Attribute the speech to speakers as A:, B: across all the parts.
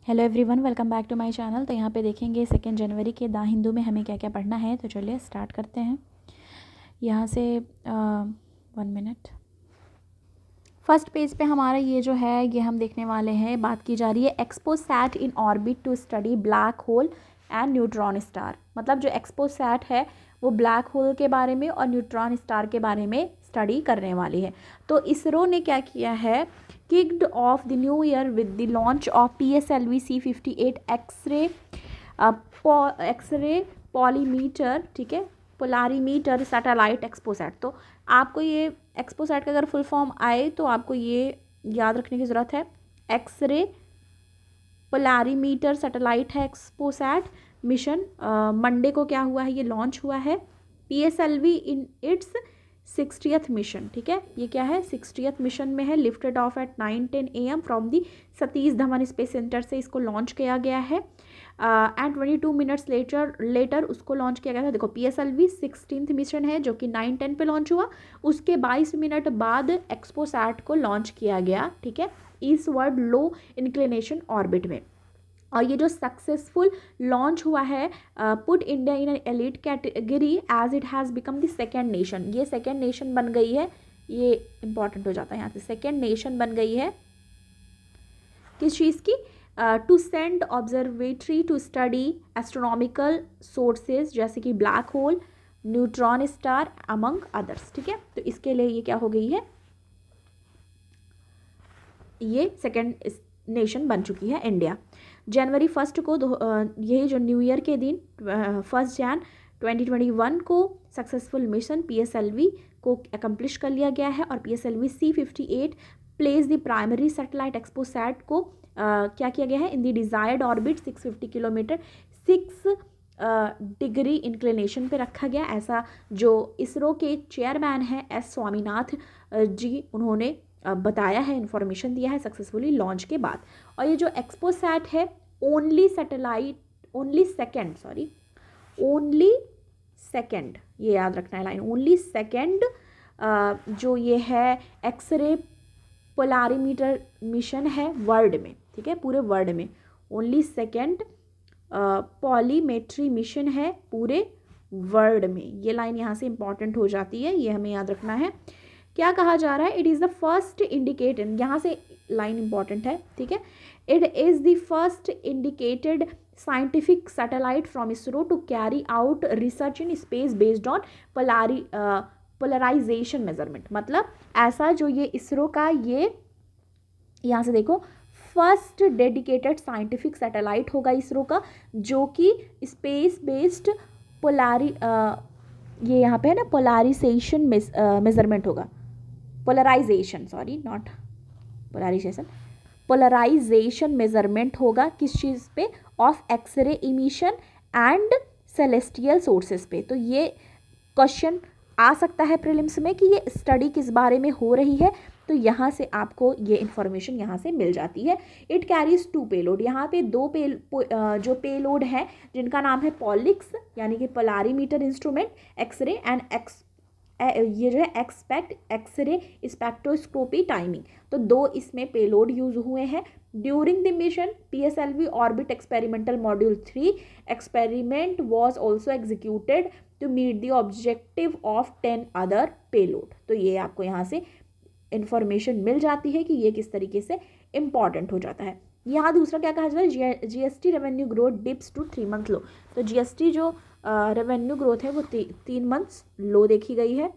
A: Hello everyone, welcome back to my channel. तो यहाँ पे देखेंगे 2 जनवरी के द हिंदू में हमें क्या क्या पढ़ना है। तो चलिए स्टार्ट करते हैं यहाँ से। 1 मिनट। फर्स्ट पेज पे हमारा ये जो है ये हम देखने वाले हैं। बात की जा रही है XPoSat in orbit to study black hole and neutron star. मतलब जो एक्सपोसैट है वो ब्लैक होल के बारे में और न्यूट्रॉन स्टार के बारे में स्टडी करने वाली है। तो इसरो ने क्या किया है, kicked off the new year with the launch of PSLV C58 x ray polymeter, ठीक है, पोलारीमीटर सैटेलाइट एक्सपोसैट। तो आपको ये एक्सपोसैट का अगर फुल फॉर्म आए तो आपको ये याद रखने की ज़रूरत है। एक्सरे पोलारीमीटर सैटेलाइट है एक्सपोसैट मिशन। मंडे को क्या हुआ है, ये लॉन्च हुआ है। PSLV in its 60th mission, ठीक है, ये क्या है 60th मिशन में है। Lifted off at 9:10 AM from the Satish Dhawan Space Centre से इसको लॉन्च किया गया है। एंड 22 मिनट्स लेटर उसको लॉन्च किया गया था। देखो PSLV 16th मिशन है जो कि 9:10 पे लॉन्च हुआ। उसके 22 मिनट बाद एक्सपोसैट को लॉन्च किया गया, ठीक है, ईस्टवर्ड लो इंक्लिनेशन ऑर्बिट में। और ये जो सक्सेसफुल लॉन्च हुआ है put India in elite category as it has become the second nation. ये सेकेंड नेशन बन गई है, ये इंपॉर्टेंट हो जाता है यहाँ से। सेकेंड नेशन बन गई है किस चीज़ की, to send observatory to study astronomical sources जैसे कि black hole, neutron star among others, ठीक है। तो इसके लिए ये क्या हो गई है, ये सेकेंड नेशन बन चुकी है इंडिया। जनवरी 1 को यही जो न्यू ईयर के दिन 1 जन 2021 को सक्सेसफुल मिशन PSLV को अकम्प्लिश कर लिया गया है। और PSLV C58 place the primary satellite XPoSat को क्या किया गया है, in the desired orbit 650 kilometre 6 degree inclination पे रखा गया। ऐसा जो इसरो के चेयरमैन हैं S स्वामीनाथ जी, उन्होंने बताया है, इन्फॉर्मेशन दिया है सक्सेसफुली लॉन्च के बाद। और ये जो एक्सपोसैट है ओनली सेकेंड, ये याद रखना है लाइन, ओनली सेकेंड जो ये है एक्सरे पोलारीमीटर मिशन है वर्ल्ड में, ठीक है, पूरे वर्ल्ड में ओनली सेकेंड पॉलीमेट्री मिशन है पूरे वर्ल्ड में। ये लाइन यहाँ से इंपॉर्टेंट हो जाती है, ये हमें याद रखना है। क्या कहा जा रहा है, it is the first indicated, यहाँ से लाइन इंपॉर्टेंट है, ठीक है, it is the first indicated scientific satellite from ISRO to carry out research in space based on polarisation measurement. मतलब ऐसा जो ये इसरो का, ये यहाँ से देखो, फर्स्ट डेडिकेटेड साइंटिफिक सैटेलाइट होगा इसरो का जो कि स्पेस बेस्ड ये यहाँ पे है ना पोलराइजेशन मेजरमेंट होगा, पोलराइजेशन मेजरमेंट होगा किस चीज़ पे, of X-ray emission and celestial sources पे। तो ये क्वेश्चन आ सकता है प्रीलिम्स में कि ये स्टडी किस बारे में हो रही है। तो यहाँ से आपको ये इन्फॉर्मेशन यहाँ से मिल जाती है। इट कैरीज 2 पेलोड, यहाँ पे 2 जो पेलोड हैं जिनका नाम है पॉलिक्स यानी कि पोलारीमीटर इंस्ट्रूमेंट एक्सरे एंड ये जो है एक्सपेक्ट एक्सरे स्पेक्ट्रोस्कोपी टाइमिंग। तो 2 इसमें पेलोड यूज हुए हैं। During the mission PSLV orbit experimental module 3 experiment was also executed to meet the objective of 10 other payload. तो ये आपको यहाँ से इंफॉर्मेशन मिल जाती है कि ये किस तरीके से इम्पॉर्टेंट हो जाता है। यहाँ दूसरा क्या कहा जाता है, GST revenue growth dips to 3 month low. तो GST जो रेवेन्यू ग्रोथ है वो 3 मंथ्स लो देखी गई है।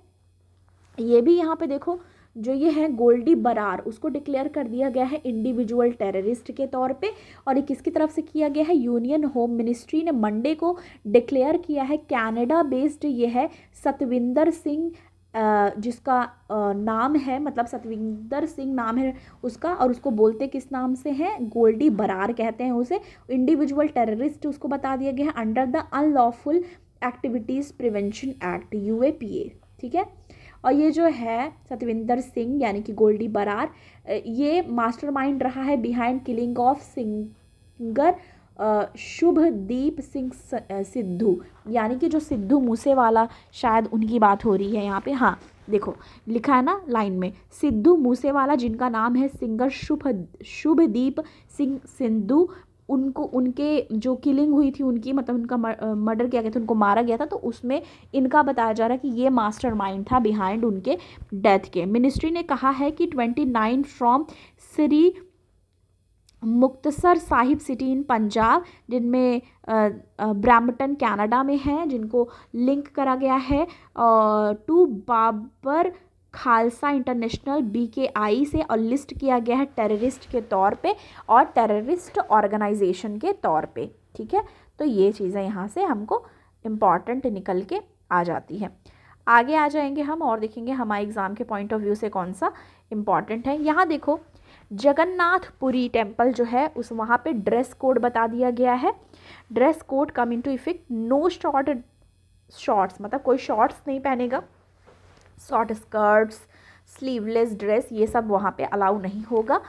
A: ये भी यहाँ पे देखो, जो ये है गोल्डी बरार, उसको डिक्लेयर कर दिया गया है इंडिविजुअल टेररिस्ट के तौर पे। और ये किसकी तरफ से किया गया है, यूनियन होम मिनिस्ट्री ने मंडे को डिक्लेयर किया है। कनाडा बेस्ड ये है सतविंदर सिंह, जिसका नाम है, मतलब सतविंदर सिंह नाम है उसका, और उसको बोलते किस नाम से हैं, गोल्डी बरार कहते हैं उसे। इंडिविजुअल टेररिस्ट उसको बता दिया गया है under the unlawful activities prevention act UAPA, ठीक है। और ये जो है सतविंदर सिंह यानी कि गोल्डी बरार, ये मास्टरमाइंड रहा है behind killing of singer Shubhdeep Singh Sidhu, यानी कि जो सिद्धू मूसेवाला, शायद उनकी बात हो रही है यहाँ पे। हाँ देखो लिखा है ना लाइन में, सिद्धू मूसेवाला जिनका नाम है सिंगर शुभदीप सिंह सिद्धू उनको उनके जो किलिंग हुई थी उनकी, मतलब उनका मर्डर किया गया था, उनको मारा गया था, तो उसमें इनका बताया जा रहा है कि ये मास्टरमाइंड था बिहाइंड उनके डेथ के। मिनिस्ट्री ने कहा है कि 29 from Shri Muktsar Sahib city in Punjab, जिनमें ब्रैम्पटन कनाडा में है, जिनको लिंक करा गया है to Babbar Khalsa International BKI से, और लिस्ट किया गया है टेररिस्ट के तौर पे और टेररिस्ट ऑर्गेनाइजेशन के तौर पे। ठीक है, तो ये चीज़ें यहाँ से हमको इम्पॉर्टेंट निकल के आ जाती है। आगे आ जाएंगे हम और देखेंगे हमारे एग्ज़ाम के पॉइंट ऑफ व्यू से कौन सा इम्पॉर्टेंट है। यहाँ देखो जगन्नाथपुरी टेम्पल जो है उस वहाँ पे ड्रेस कोड बता दिया गया है। Dress code come into effect, no shorts, मतलब कोई शॉर्ट्स नहीं पहनेगा, शॉर्ट स्कर्ट्स, स्लीवलेस ड्रेस, ये सब वहाँ पे अलाउ नहीं होगा।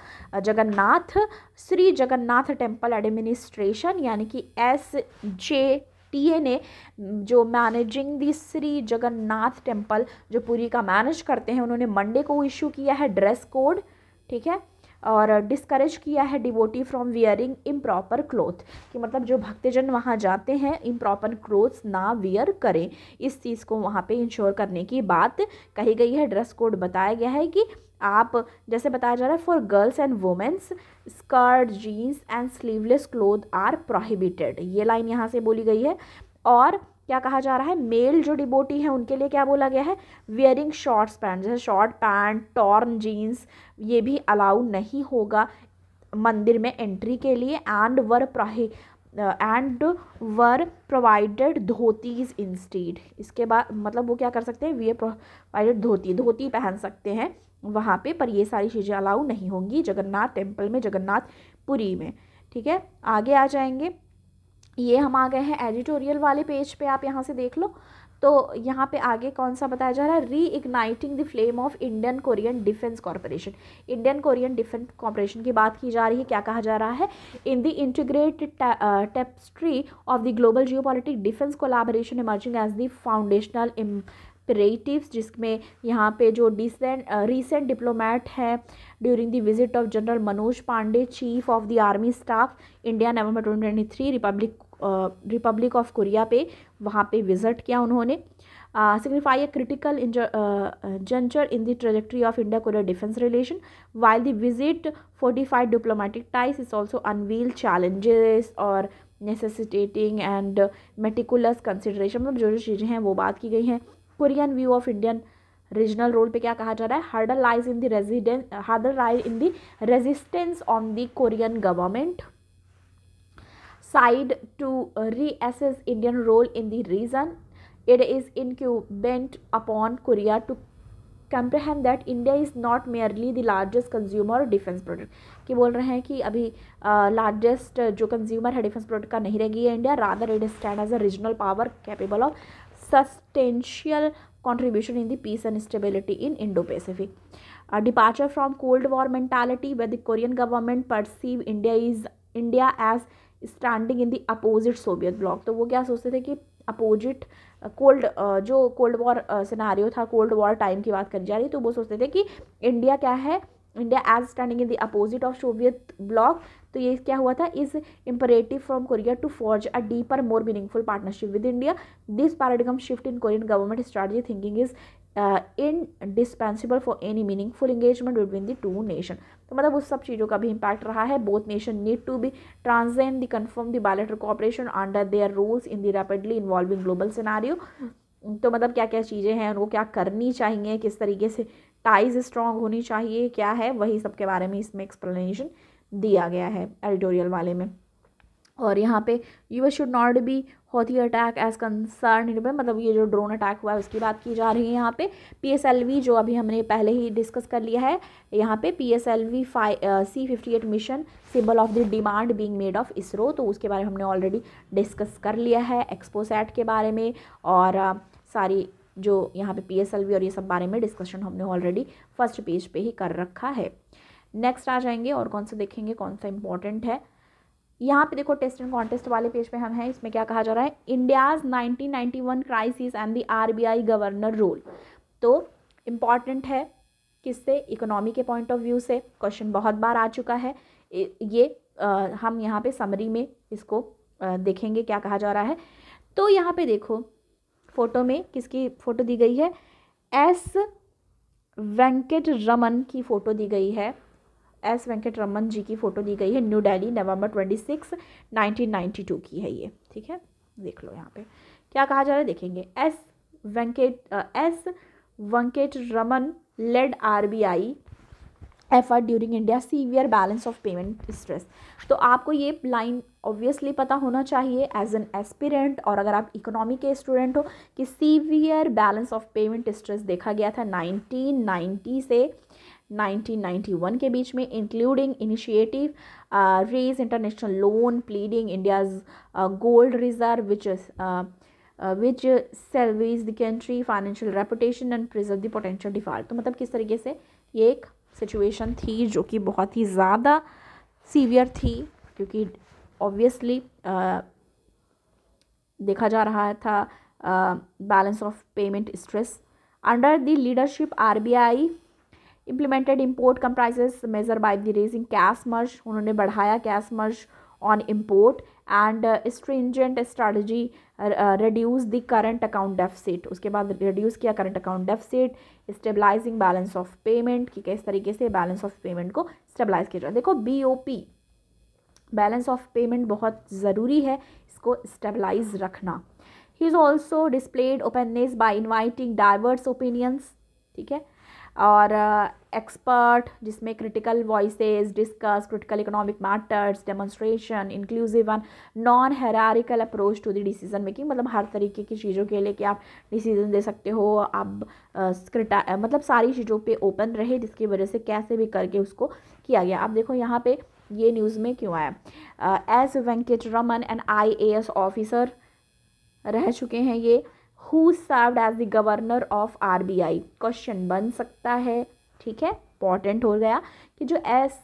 A: श्री जगन्नाथ टेम्पल एडमिनिस्ट्रेशन यानी कि SJTA ने, जो managing the Shri Jagannath temple, जो पुरी का मैनेज करते हैं, उन्होंने मंडे को इशू किया है ड्रेस कोड। ठीक है, और डिस्करेज किया है devotee from wearing improper cloth, कि मतलब जो भक्तजन वहाँ जाते हैं इम्प्रॉपर क्लोथ्स ना वियर करें, इस चीज़ को वहाँ पे इंश्योर करने की बात कही गई है। ड्रेस कोड बताया गया है कि आप, जैसे बताया जा रहा है, for girls and womens skirt, jeans and sleeveless cloth are prohibited, ये लाइन यहाँ से बोली गई है। और क्या कहा जा रहा है, मेल जो डिबोटी हैं उनके लिए क्या बोला गया है, वियरिंग शॉर्ट्स पैंट, जैसे शॉर्ट पैंट, टॉर्न जीन्स, ये भी अलाउ नहीं होगा मंदिर में एंट्री के लिए। And were provided dhotis instead, इसके बाद मतलब वो क्या कर सकते हैं, वी प्रोवाइडेड धोती पहन सकते हैं वहाँ पे, पर ये सारी चीज़ें अलाउ नहीं होंगी जगन्नाथ टेम्पल में, जगन्नाथपुरी में। ठीक है, आगे आ जाएंगे। ये हम आ गए हैं एडिटोरियल वाले पेज पे, आप यहाँ से देख लो। तो यहाँ पे आगे कौन सा बताया जा रहा है, री igniting the flame of Indian Korean defence corporation. Indian Korean defence corporation की बात की जा रही है। क्या कहा जा रहा है, in the integrated tapestry of the global geopolitic defence collaboration emerging as the foundational imperatives, जिसमें यहाँ पे जो रिसेंट डिप्लोमेट है during the visit of general Manoj Pande, chief of the army staff India, November 2023, republic of Korea पे वहाँ पे visit किया उन्होंने। Signify a critical juncture in the trajectory of India Korea defence relation, while the visit fortified diplomatic ties is also unveil challenges और necessitating and meticulous consideration, मतलब जो चीज़ें हैं वो बात की गई हैं। Korean view of Indian regional role पे क्या कहा जा रहा है, harder lies in the resistance on the Korean government side to reassess Indian role in the region. It is incumbent upon Korea to comprehend that India is not merely the largest consumer of defense product, कि बोल रहे हैं कि अभी largest जो consumer है defence product का नहीं रहेगी India, rather it stand as a regional power capable of substantial contribution in the peace and stability in Indo-Pacific. A departure from Cold War mentality where the Korean government perceive India as standing in the opposite Soviet bloc, तो वो क्या सोचते थे कि opposite जो cold war scenario था, cold war time की बात करी जा रही, तो वो सोचते थे कि इंडिया क्या है, India as standing in the opposite of Soviet bloc. तो ये क्या हुआ था, is imperative from Korea to forge a deeper more meaningful partnership with India. This paradigm shift in Korean government strategy thinking is indispensable for any meaningful engagement between the two nation। तो मतलब उस सब चीज़ों का भी impact रहा है। Both nation need to be transcend the confirm the bilateral cooperation under their rules in the rapidly involving global scenario. तो मतलब क्या क्या चीज़ें हैं, उनको क्या करनी चाहिए, किस तरीके से टाइज स्ट्रॉन्ग होनी चाहिए, क्या है, वही सब के बारे में इसमें एक्सप्लेनेशन दिया गया है एडिटोरियल वाले में। और यहाँ पे US should not be Houthi attack as concern, मतलब ये जो ड्रोन अटैक हुआ है उसकी बात की जा रही है यहाँ पे। PSLV जो अभी हमने पहले ही डिस्कस कर लिया है, यहाँ पे PSLV C-58 mission symbol of the demand being made of ISRO, तो उसके बारे में हमने ऑलरेडी डिस्कस कर लिया है। एक्सपोसैट के बारे में और सारी जो यहाँ पे PSLV और ये सब बारे में डिस्कशन हमने ऑलरेडी फर्स्ट पेज पे ही कर रखा है। नेक्स्ट आ जाएंगे और कौन सा देखेंगे, कौन सा इंपॉर्टेंट है। यहाँ पे देखो टेस्ट एंड कॉन्टेस्ट वाले पेज पे हम हैं, इसमें क्या कहा जा रहा है, India's 1991 crisis and the RBI governor role. तो इम्पॉर्टेंट है किससे, इकोनॉमी के पॉइंट ऑफ व्यू से, क्वेश्चन बहुत बार आ चुका है। ये हम यहाँ पे समरी में इसको देखेंगे क्या कहा जा रहा है। तो यहाँ पे देखो फोटो में किसकी फ़ोटो दी गई है, एस वेंकट रमन की फ़ोटो दी गई है, एस वेंकट रमन जी की फ़ोटो दी गई है। न्यू दिल्ली नवंबर 26, 1992 की है ये, ठीक है। देख लो यहाँ पे क्या कहा जा रहा है, देखेंगे। S Venkataraman led RBI effort during India severe balance of payment stress. तो आपको ये लाइन ऑब्वियसली पता होना चाहिए एज एन एस्पिरेंट, और अगर आप इकोनॉमी के स्टूडेंट हो, कि severe balance of payment stress देखा गया था 1990 से 1991 के बीच में, including initiative raise international loan, pleading India's gold reserve which salvage the country financial reputation and preserve the potential default. तो मतलब किस तरीके से ये एक सिचुएशन थी जो कि बहुत ही ज़्यादा सीवियर थी, क्योंकि ऑब्वियसली देखा जा रहा था balance of payment stress. Under the leadership RBI implemented import comprises measure by the raising cash margin, उन्होंने बढ़ाया cash margin on import and stringent strategy reduce the current account deficit, उसके बाद रिड्यूस किया current account deficit, stabilising balance of payment, कि किस तरीके से balance of payment को स्टेबलाइज किया जाए। देखो BOP बैलेंस ऑफ पेमेंट बहुत ज़रूरी है, इसको स्टेबलाइज रखना। He is also displayed openness by inviting diverse opinions, ठीक है, और एक्सपर्ट जिसमें critical voices discuss critical economic matters, demonstration, inclusive and non hierarchical approach to the decision making, मतलब हर तरीके की चीज़ों के लिए कि आप डिसीजन दे सकते हो, आप मतलब सारी चीज़ों पे ओपन रहे, जिसकी वजह से कैसे भी करके उसको किया गया। अब देखो यहाँ पे ये न्यूज़ में क्यों आया, S Venkataraman an IAS officer रह चुके हैं ये, who served as the governor of RBI। Question बन सकता है, ठीक है, इंपॉर्टेंट हो गया कि जो एस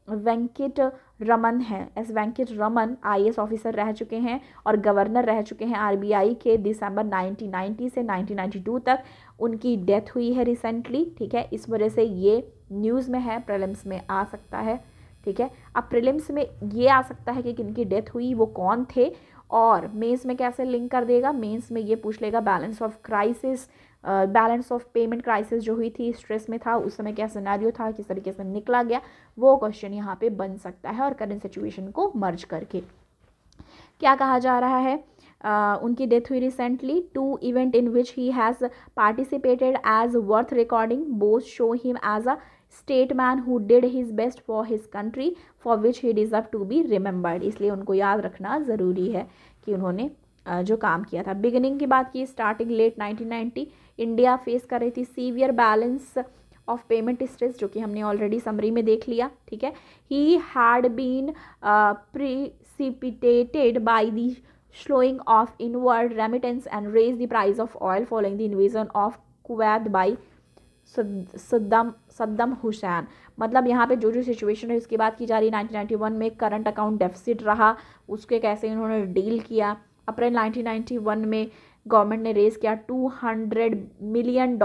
A: वेंकट रमन है, S Venkataraman IAS officer रह चुके हैं और गवर्नर रह चुके हैं RBI के दिसंबर 1990 से 1992 तक, उनकी डेथ हुई है रिसेंटली, ठीक है। इस वजह से ये न्यूज़ में है, प्रीलिम्स में आ सकता है, ठीक है। अब प्रीलिम्स में ये आ सकता है कि किनकी डेथ हुई, वो कौन थे, और मेंस में कैसे लिंक कर देगा, मेंस में ये पूछ लेगा balance of crisis, balance of payment crisis जो हुई थी, स्ट्रेस में था उस समय, क्या सिनेरियो था, किस तरीके से निकला गया, वो क्वेश्चन यहाँ पे बन सकता है। और करंट सिचुएशन को मर्ज करके क्या कहा जा रहा है, उनकी डेथ हुई recently. 2 event in which he has participated as worth recording, both show him as a statesman who did his best for his country for which he deserve to be remembered. इसलिए उनको याद रखना ज़रूरी है कि उन्होंने जो काम किया था। बिगिनिंग की बात की, स्टार्टिंग लेट 1990 इंडिया फेस कर रही थी severe balance of payment stress, जो कि हमने ऑलरेडी समरी में देख लिया, ठीक है। He had been precipitated by the slowing of inward remittance and raise the price of oil following the invasion of Kuwait by Saddam Hussain. मतलब यहाँ पे जो जो सिचुएशन है उसकी बात की जा रही है। 1991 में करंट अकाउंट डेफिसिट रहा, उसके कैसे इन्होंने डील किया। अप्रैल 1991 में गवर्नमेंट ने रेज किया $200 million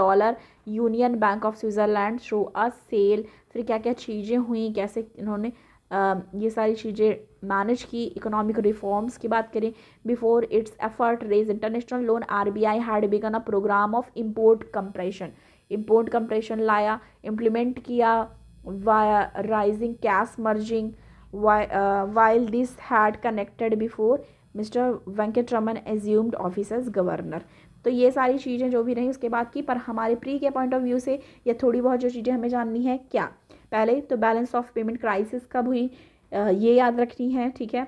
A: Union Bank of Switzerland through a sale. फिर क्या क्या चीज़ें हुई, कैसे इन्होंने ये सारी चीज़ें मैनेज की। इकोनॉमिक रिफॉर्म्स की बात करें, before its effort raise international loan RBI had begun a programme of import compression, import compression लाया, इम्प्लीमेंट किया rising cash merging, while this had connected before Mr Venkataraman assumed office as governor. तो ये सारी चीज़ें जो भी रही उसके बाद की, पर हमारे प्री के पॉइंट ऑफ व्यू से ये थोड़ी बहुत जो चीज़ें हमें जाननी है, क्या पहले तो बैलेंस ऑफ पेमेंट क्राइसिस कब हुई, ये याद रखनी है, ठीक है।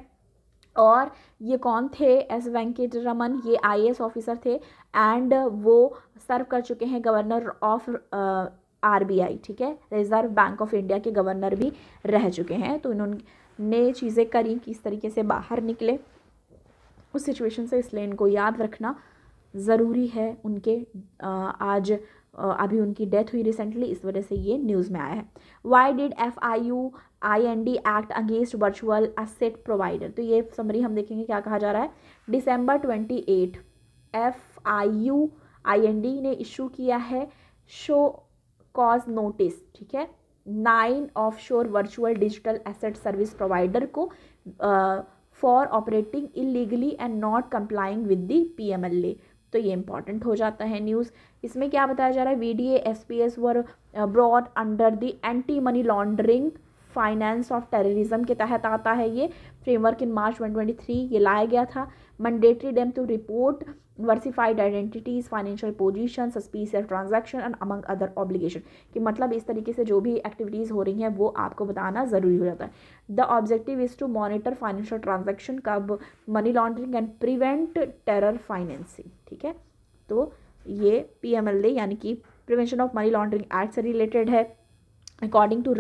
A: और ये कौन थे, एस वेंकट रमन, ये IAS ऑफिसर थे एंड वो सर्व कर चुके हैं गवर्नर ऑफ RBI, ठीक है, रिजर्व बैंक ऑफ इंडिया के गवर्नर भी रह चुके हैं। तो इन्होंने चीज़ें करी, किस तरीके से बाहर निकले उस सिचुएशन से, इसलिए इनको याद रखना ज़रूरी है। उनके आज अभी उनकी डेथ हुई रिसेंटली, इस वजह से ये न्यूज़ में आया है। Why did FIUIND act against virtual asset provider. तो ये समरी हम देखेंगे क्या कहा जा रहा है। दिसंबर 28 FIUIND ने इशू किया है शो कॉज नोटिस, ठीक है, 9 offshore virtual digital asset service provider को for operating illegally and not complying with the PMLA। तो ये इंपॉर्टेंट हो जाता है न्यूज़। इसमें क्या बताया जा रहा है, VDA SPS were brought under the anti money laundering finance of terrorism के तहत आता है ये फ्रेमवर्क इन मार्च 2023 ये लाया गया था। Mandatory them to report verified identities, financial position, suspicious transaction and among other obligation, कि मतलब इस तरीके से जो भी एक्टिविटीज़ हो रही हैं वो आपको बताना ज़रूरी हो जाता है। The objective is to monitor financial transaction curb money laundering and prevent terror financing. ठीक है, तो ये PMLA यानी कि prevention of money laundering act से रिलेटेड है। अकॉर्डिंग टू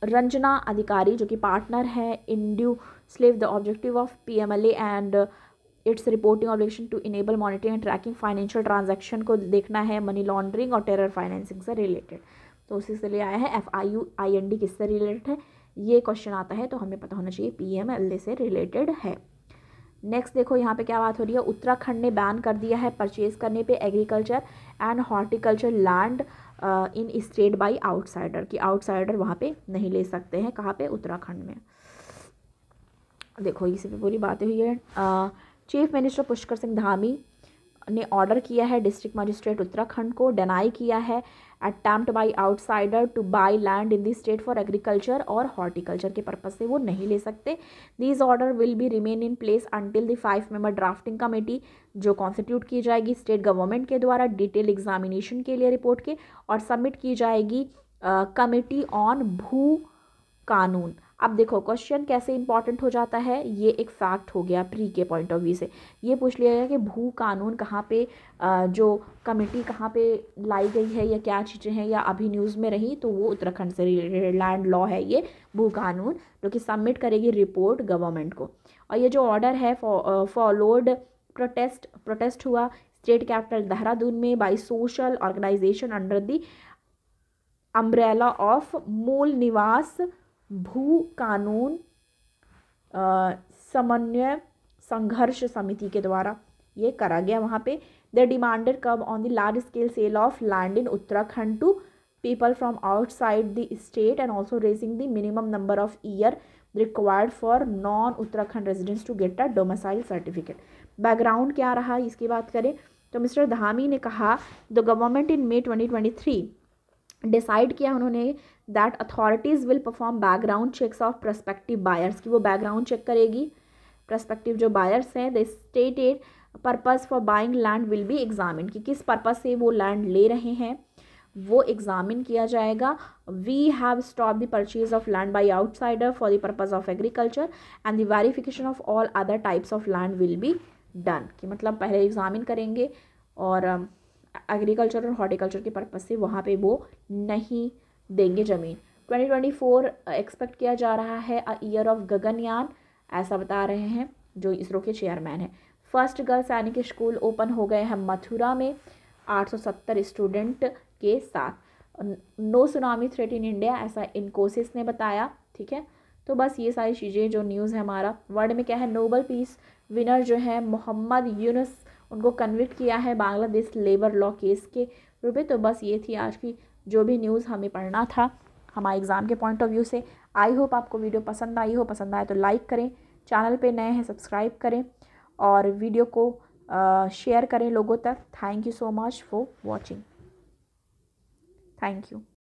A: रंजना अधिकारी जो कि पार्टनर है इंड्यू स्लेव, the objective of PMLA and its reporting obligation to enable monitoring and tracking financial transaction को देखना है मनी लॉन्ड्रिंग और टेरर फाइनेंसिंग से रिलेटेड। तो उसी से ले आया है। FIUIND किससे रिलेटेड है, ये क्वेश्चन आता है तो हमें पता होना चाहिए PMLA से रिलेटेड है। नेक्स्ट देखो यहाँ पे क्या बात हो रही है, उत्तराखंड ने बैन कर दिया है परचेज करने पे agriculture and horticulture land in state by outsider, कि आउटसाइडर वहाँ पे नहीं ले सकते हैं। कहाँ पे, उत्तराखंड में। देखो इसी पे पूरी बातें हुई है। चीफ मिनिस्टर पुष्कर सिंह धामी ने ऑर्डर किया है डिस्ट्रिक्ट मजिस्ट्रेट उत्तराखंड को, डिनाई किया है attempt by outsider to buy land in the state for agriculture और हॉर्टिकल्चर के पर्पज से वो नहीं ले सकते। These order will be remain in place until the 5 member drafting committee जो कॉन्स्टिट्यूट की जाएगी स्टेट गवर्नमेंट के द्वारा डिटेल एग्जामिनेशन के लिए रिपोर्ट के, और सबमिट की जाएगी कमेटी ऑन भू कानून। अब देखो क्वेश्चन कैसे इंपॉर्टेंट हो जाता है, ये एक फैक्ट हो गया प्री के पॉइंट ऑफ व्यू से। ये पूछ लिया गया कि भू कानून कहाँ पे जो कमेटी कहाँ पे लाई गई है या क्या चीज़ें हैं या अभी न्यूज़ में रही, तो वो उत्तराखंड से रिलेटेड लैंड लॉ है ये भू कानून, जो कि सबमिट करेगी रिपोर्ट गवर्नमेंट को। और ये जो ऑर्डर है फॉलोड प्रोटेस्ट हुआ स्टेट कैपिटल देहरादून में by social organisation under the umbrella of Mool Niwas भू कानून समन्वय संघर्ष समिति के द्वारा ये करा गया वहाँ पे। They demanded curb on the large scale sale of land in Uttarakhand to people from outside the state and also raising the minimum number of year required for non Uttarakhand residents to get a domicile certificate. Background क्या रहा इसकी बात करें तो mister Dhami ने कहा the government in May 2023 decide किया उन्होंने that authorities will perform background checks of prospective buyers, की वो बैकग्राउंड चेक करेगी प्रस्पेक्टिव जो बायर्स हैं। The stated purpose for buying land will be examine, कि किस पर्पज से वो लैंड ले रहे हैं वो एग्जामिन किया जाएगा। We have stop the purchase of land by outsider for the purpose of agriculture and the verification of all other types of land will be done, कि मतलब पहले एग्जामिन करेंगे और एग्रीकल्चर और हॉर्टिकल्चर के पर्पज से वहाँ पे वो नहीं देंगे ज़मीन। 2024 एक्सपेक्ट किया जा रहा है अ ईयर ऑफ गगनयान, ऐसा बता रहे हैं जो इसरो के चेयरमैन हैं। First girl Sainik school open हो गए हैं मथुरा में 870 स्टूडेंट के साथ। No tsunami threat in India, ऐसा इनकोसिस ने बताया। ठीक है, तो बस ये सारी चीज़ें जो न्यूज़ है हमारा। वर्ल्ड में क्या है, नोबल पीस विनर जो है मोहम्मद यूनुस, उनको कन्विक्ट किया है बांग्लादेश लेबर लॉ केस के रूप में। तो बस ये थी आज की जो भी न्यूज़ हमें पढ़ना था हमारे एग्ज़ाम के पॉइंट ऑफ व्यू से। आई होप आपको वीडियो पसंद आई हो, पसंद आए तो लाइक करें, चैनल पे नए हैं सब्सक्राइब करें और वीडियो को शेयर करें लोगों तक। Thank you so much for watching. Thank you.